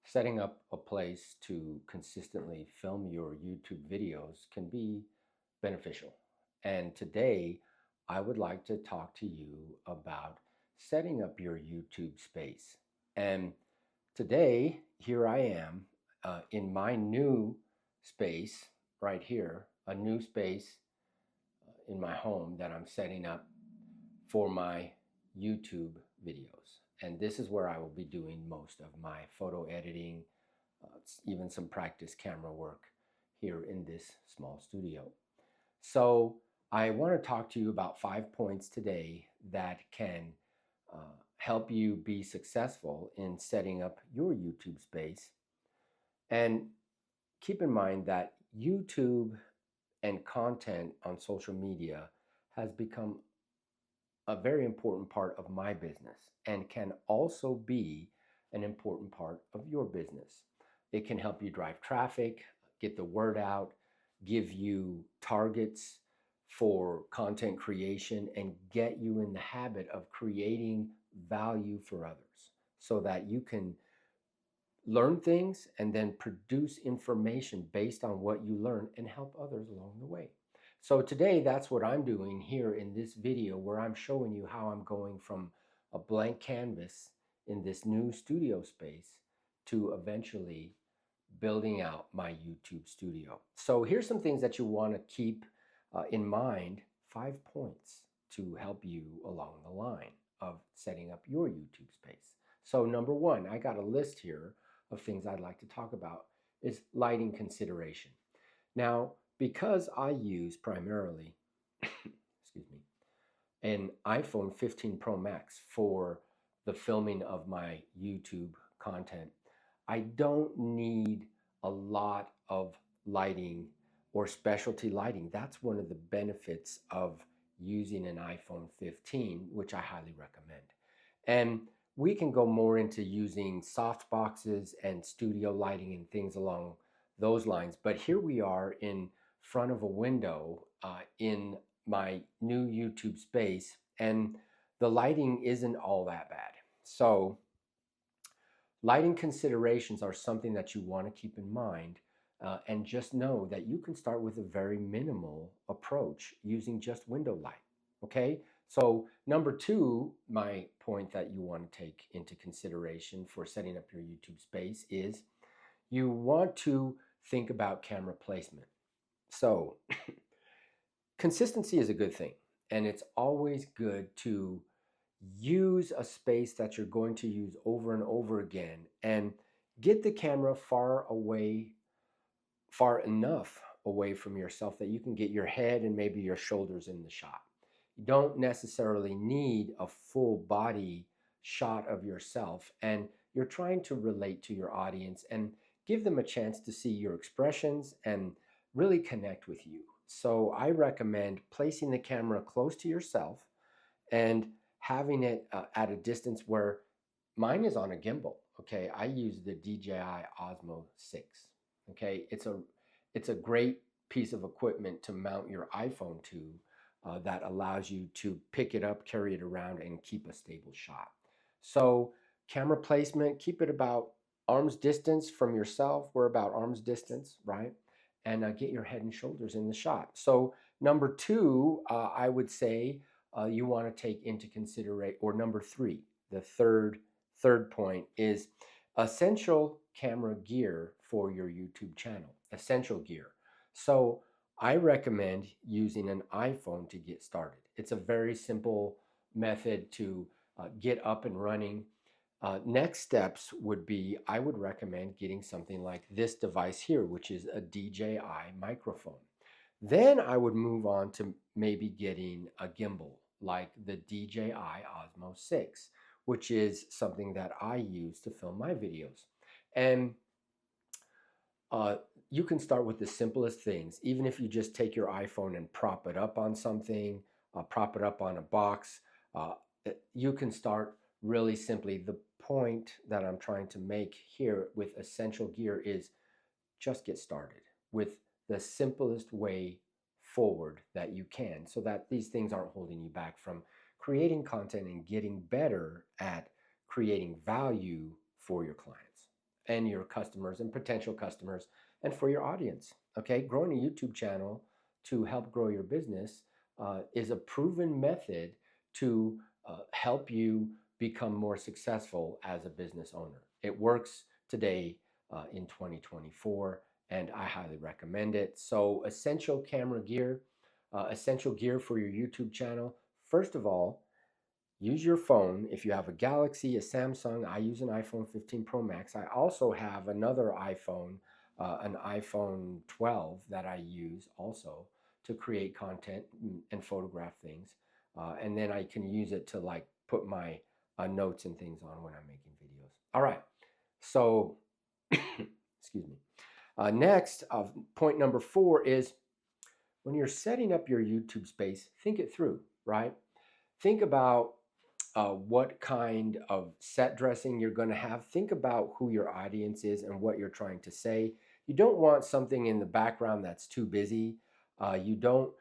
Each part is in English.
Setting up a place to consistently film your YouTube videos can be beneficial. And today, I would like to talk to you about setting up your YouTube space. And today, here I am in my new space right here, a new space in my home that I'm setting up for my YouTube videos. And this is where I will be doing most of my photo editing, even some practice camera work here in this small studio. So I want to talk to you about 5 points today that can help you be successful in setting up your YouTube space. And keep in mind that YouTube and content on social media has become a very important part of my business and can also be an important part of your business. It can help you drive traffic, get the word out, give you targets for content creation, and get you in the habit of creating value for others so that you can learn things and then produce information based on what you learn and help others along the way. So today, that's what I'm doing here in this video, where I'm showing you how I'm going from a blank canvas in this new studio space to eventually building out my YouTube studio. So here's some things that you want to keep in mind, 5 points to help you along the line of setting up your YouTube space. So number one, I got a list here of things I'd like to talk about is lighting consideration. Now, because I use primarily, excuse me, an iPhone 15 Pro Max for the filming of my YouTube content, I don't need a lot of lighting or specialty lighting. That's one of the benefits of using an iPhone 15, which I highly recommend. And we can go more into using soft boxes and studio lighting and things along those lines. But here we are in front of a window in my new YouTube space, and the lighting isn't all that bad. So lighting considerations are something that you want to keep in mind, and just know that you can start with a very minimal approach using just window light. Okay, so number two, my point that you want to take into consideration for setting up your YouTube space is you want to think about camera placement. So consistency is a good thing, and it's always good to use a space that you're going to use over and over again and get the camera far enough away from yourself that you can get your head and maybe your shoulders in the shot. You don't necessarily need a full body shot of yourself, and you're trying to relate to your audience and give them a chance to see your expressions and really connect with you. So I recommend placing the camera close to yourself and having it at a distance where mine is on a gimbal. Okay, I use the DJI Osmo 6. Okay, it's a great piece of equipment to mount your iPhone to that allows you to pick it up, carry it around, and keep a stable shot. So camera placement, keep it about arm's distance from yourself. We're about arm's distance, right? And get your head and shoulders in the shot. So number two, I would say you want to take into consideration, or number three, the third point is essential camera gear for your YouTube channel. Essential gear. So I recommend using an iPhone to get started. It's a very simple method to get up and running. Next steps would be, I would recommend getting something like this device here, which is a DJI microphone. Then I would move on to maybe getting a gimbal like the DJI Osmo 6, which is something that I use to film my videos. And you can start with the simplest things. Even if you just take your iPhone and prop it up on something, prop it up on a box, you can start really simply. The point that I'm trying to make here with essential gear is just get started with the simplest way forward that you can, so that these things aren't holding you back from creating content and getting better at creating value for your clients. and your customers and potential customers and for your audience. Okay, growing a YouTube channel to help grow your business is a proven method to help you become more successful as a business owner. It works today in 2024, and I highly recommend it. So, essential camera gear, essential gear for your YouTube channel. First of all, use your phone. If you have a Galaxy, a Samsung, I use an iPhone 15 Pro Max. I also have another iPhone, an iPhone 12 that I use also to create content and photograph things. And then I can use it to like put my notes and things on when I'm making videos. All right. So, excuse me. Next, point number 4 is when you're setting up your YouTube space, think it through, right? Think about what kind of set dressing you're going to have. Think about who your audience is and what you're trying to say. You don't want something in the background that's too busy. You don't,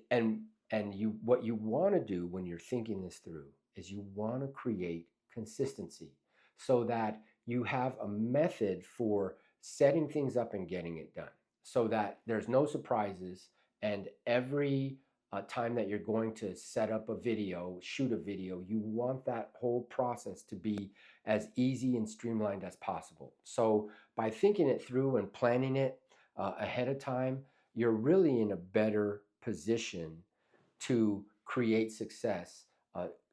and you what you want to do when you're thinking this through is you want to create consistency so that you have a method for setting things up and getting it done, so that there's no surprises and every time that you're going to set up a video, shoot a video, you want that whole process to be as easy and streamlined as possible. So by thinking it through and planning it ahead of time, you're really in a better position to create success.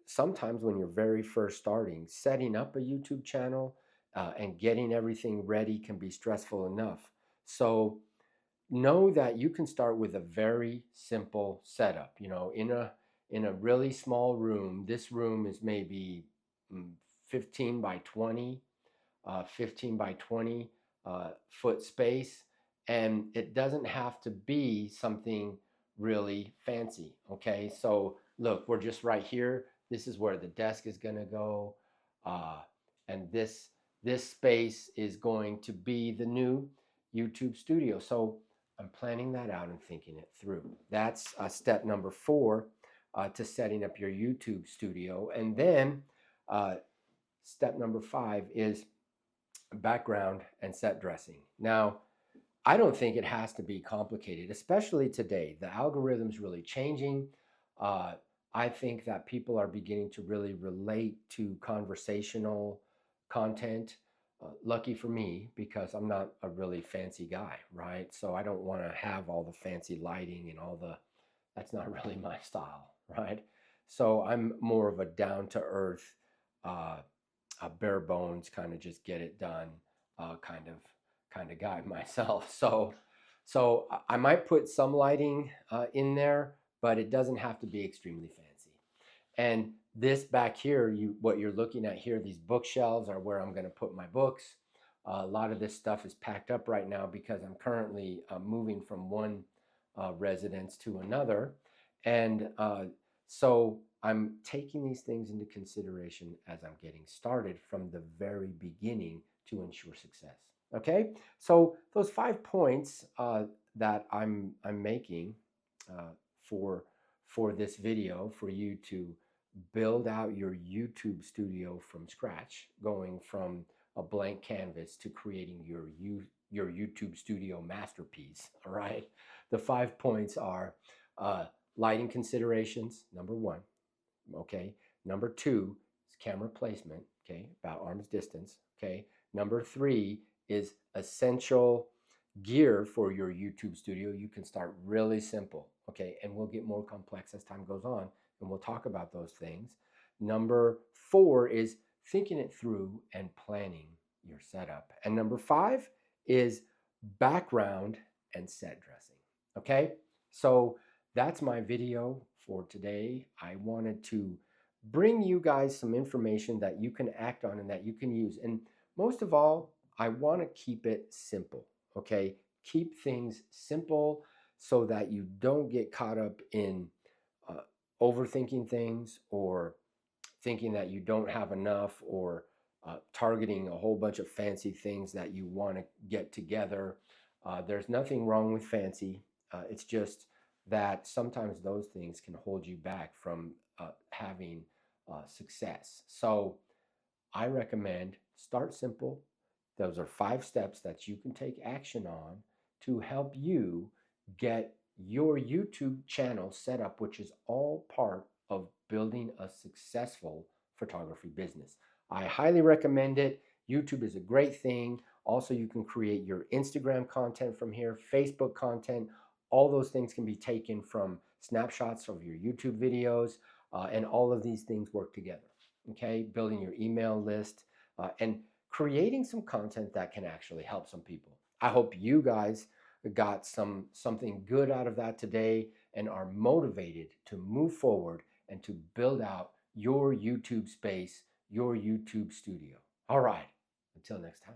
Sometimes when you're very first starting, setting up a YouTube channel and getting everything ready can be stressful enough. So know that you can start with a very simple setup. You know, in a really small room. This room is maybe 15 by 20, 15 by 20 foot space, and it doesn't have to be something really fancy. Okay, so look, we're just right here. This is where the desk is going to go, uh, and this space is going to be the new YouTube studio. So I'm planning that out and thinking it through. That's step number 4 to setting up your YouTube studio. And then step number 5 is background and set dressing. Now, I don't think it has to be complicated, especially today. The algorithm's really changing. I think that people are beginning to really relate to conversational content. Lucky for me, because I'm not a really fancy guy, right? So I don't want to have all the fancy lighting and that's not really my style, right? So I'm more of a down to earth, a bare bones kind of just get it done kind of guy myself. So I might put some lighting in there, but it doesn't have to be extremely fancy. And this back here, what you're looking at here, these bookshelves are where I'm going to put my books. A lot of this stuff is packed up right now because I'm currently moving from one residence to another. And so I'm taking these things into consideration as I'm getting started from the very beginning to ensure success. Okay, so those 5 points that I'm making for this video for you to build out your YouTube studio from scratch, going from a blank canvas to creating your YouTube studio masterpiece. All right, the 5 points are lighting considerations, number 1. Okay, number 2 is camera placement. Okay, about arm's distance. Okay, number 3 is essential gear for your YouTube studio. You can start really simple, okay, and we'll get more complex as time goes on, and we'll talk about those things. Number 4 is thinking it through and planning your setup. And number 5 is background and set dressing. Okay, so that's my video for today. I wanted to bring you guys some information that you can act on and that you can use. And most of all, I want to keep it simple. Okay, keep things simple so that you don't get caught up in overthinking things or thinking that you don't have enough or targeting a whole bunch of fancy things that you want to get together. There's nothing wrong with fancy. It's just that sometimes those things can hold you back from having success. So I recommend start simple, Those are 5 steps that you can take action on to help you get your YouTube channel set up, which is all part of building a successful photography business. I highly recommend it. YouTube is a great thing. Also, you can create your Instagram content from here, Facebook content. All those things can be taken from snapshots of your YouTube videos, and all of these things work together. Okay, building your email list, and creating some content that can actually help some people. I hope you guys got something good out of that today and are motivated to move forward and to build out your YouTube space, your YouTube studio. All right, until next time.